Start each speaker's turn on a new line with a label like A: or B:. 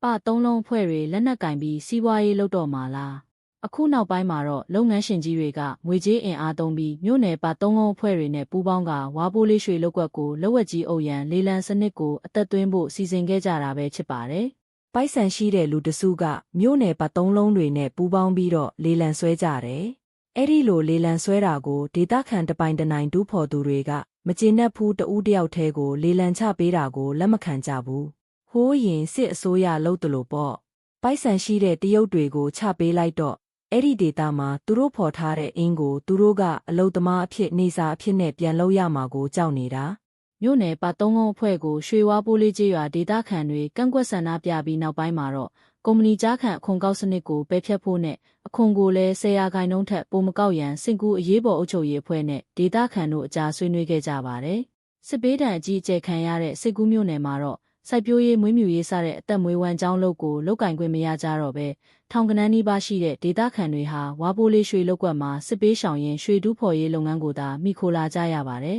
A: ပသုံးလုံးဖွဲ့တွေလက်နက်ကင်ပြီးစီးပွားရေးလုပ်တော့မှာလားအခုနောက်ပိုင်းမှာတော့လုပ်ငန်းရှင်ကြီးတွေကငွေကြေးအင်အားသုံးပြီးမြို့နယ်ပသုံးလုံးဖွဲ့တွေနဲ့ပူးပေါင်းကဝါပိုးလေးရွှေလုပ်ကွက်ကိုလက်ဝက်ကြီးအုပ်ရန်လေလံစနစ်ကိုအသက်သွင်းဖို့စီစဉ်ခဲ့ကြတာပဲဖြစ်ပါတယ်
B: ။ပိုက်ဆံရှိတဲ့လူတစုကမြို့နယ်ပသုံးလုံးတွေနဲ့ပူးပေါင်းပြီးတော့လေလံဆွဲကြတယ်။အဲ့ဒီလိုလေလံဆွဲတာကိုဒေသခံတပိုင်တနိုင်တူးဖော်သူတွေကမကျေနပ်ဘူးတဦးတယောက်တည်းကိုလေလံချပေးတာကိုလက်မခံကြဘူး။ဟိုးရင်စစ်အစိုးရလှုပ်တလို့ပေါ့။ပိုက်ဆံရှိတဲ့တရုတ်တွေကိုချပေးလိုက်တော့အဲ့ဒီဒေသမှာသူတို့ဖော်ထားတဲ့အင်းကိုသူတို့ကအလုတ်သမားအဖြစ်နေစာအဖြစ်နဲ့ပြန်လုပ်ရမှာကိုကြောက်နေတာ
A: မြို့နယ်ပသုံးလုံးအဖွဲ့ကိုရွှေဝါပိုးလေးကျေးရွာဒေသခံတွေကန့်ကွက်ဆန္ဒပြပြီးနောက်ပိုင်းမှာတော့ကုမ္ပဏီကြားခံအခွန်ကောက်စနစ်ကိုပယ်ဖျက်ဖို့နဲ့အခွန်ကိုလည်း10%ထက်ပိုမကောက်ရန်စင်ကူအရေးပေါ်အုပ်ချုပ်ရေးအဖွဲ့နဲ့ဒေသခံတို့အကြားဆွေးနွေးခဲ့ကြပါတယ်စစ်ပေးတံအကြီးအကျယ်ခံရတဲ့စစ်ကူးမြို့နယ်မှာတော့စိုက်ပျိုးရေးမွေးမြူရေးစတဲ့အသက်မွေးဝမ်းကြောင်းလုပ်ကိုလုတ်ကင်ခွင့်မရကြတော့ပဲထောင်ကနန်းနီးပါးရှိတဲ့ဒေသခံတွေဟာဝါပိုးလေးရွှေလုပ်ကွက်မှာစစ်ပေးရှောင်ရင်ရွှေတူးဖော်ရေးလုပ်ငန်းကိုသာမိခိုလာကြရပါတယ်